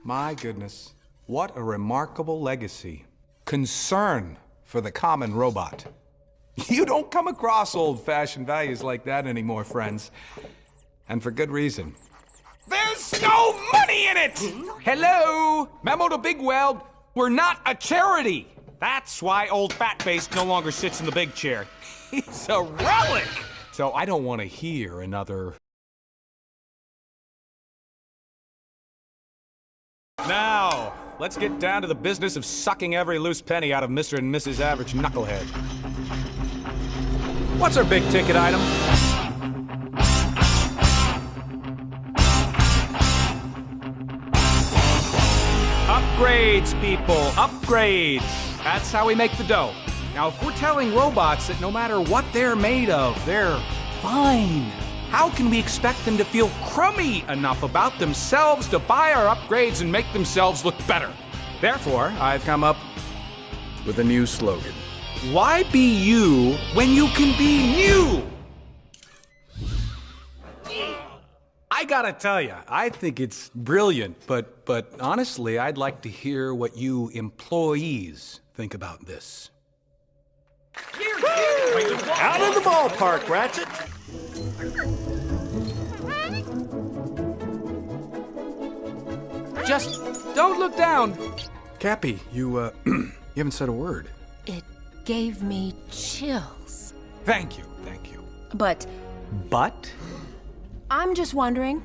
My goodness, what a remarkable legacy. Concern for the common robot. You don't come across old-fashioned values like that anymore, friends. And for good reason. There's no money in it! Hello! Memo to Big Weld, we're not a charity! That's why old Fatface no longer sits in the big chair. He's a relic! So I don't want to hear another... Now, let's get down to the business of sucking every loose penny out of Mr. and Mrs. Average Knucklehead. What's our big ticket item? Upgrades, people, upgrades. That's how we make the dough. Now, if we're telling robots that no matter what they're made of, they're fine, how can we expect them to feel crummy enough about themselves to buy our upgrades and make themselves look better? Therefore, I've come up with a new slogan. Why be you when you can be new? I gotta tell you, I think it's brilliant, but honestly, I'd like to hear what you employees think about this. Out of the ballpark, Ratchet! Just don't look down. Cappy, you you haven't said a word. It gave me chills. Thank you, thank you. But But? I'm just wondering,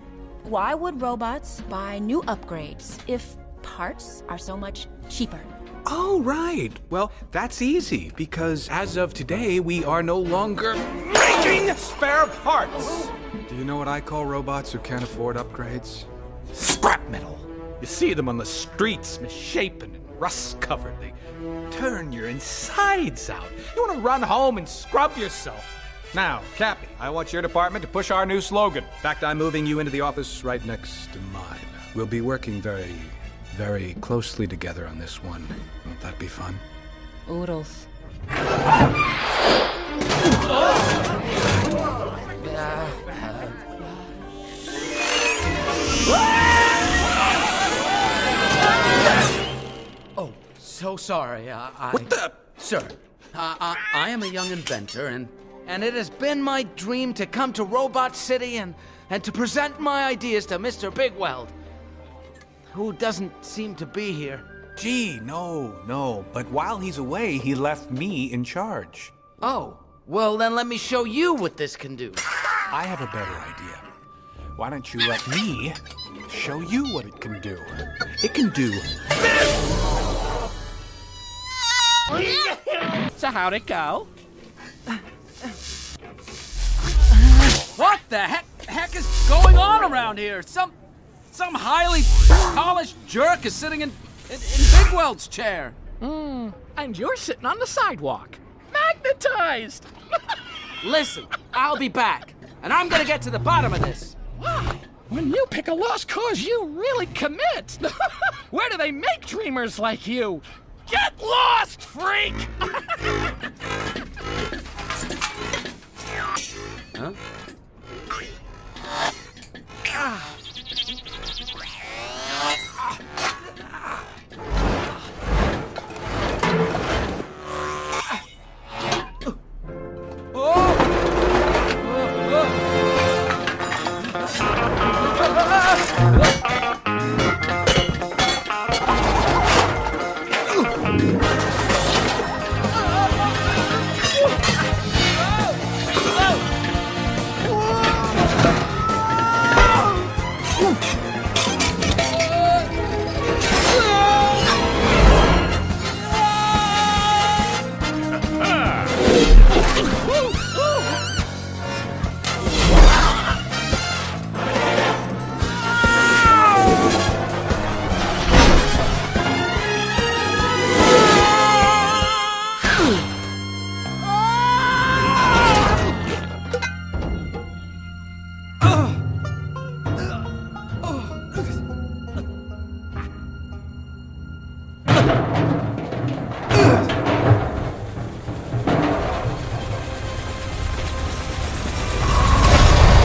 why would robots buy new upgrades if parts are so much cheaper? Oh, right. Well, that's easy, because as of today, we are no longer making spare parts. Do you know what I call robots who can't afford upgrades? Scrap metal. You see them on the streets, misshapen and rust-covered. They turn your insides out. You want to run home and scrub yourself. Now, Cappy, I want your department to push our new slogan. In fact, I'm moving you into the office right next to mine. We'll be working very closely together on this one. Won't that be fun? Oodles. Oh, so sorry. What the? Sir, I am a young inventor, and it has been my dream to come to Robot City and to present my ideas to Mr. Bigweld, who doesn't seem to be here. Gee, no. But while he's away, he left me in charge. Oh, well then let me show you what this can do. I have a better idea. Why don't you let me show you what it can do? It can do this! So how'd it go? What the heck is going on around here? Some highly polished jerk is sitting in Bigweld's chair. And you're sitting on the sidewalk. Magnetized! Listen, I'll be back, and I'm gonna get to the bottom of this. Wow. When you pick a lost cause, you really commit. Where do they make dreamers like you? Get lost, freak! Huh?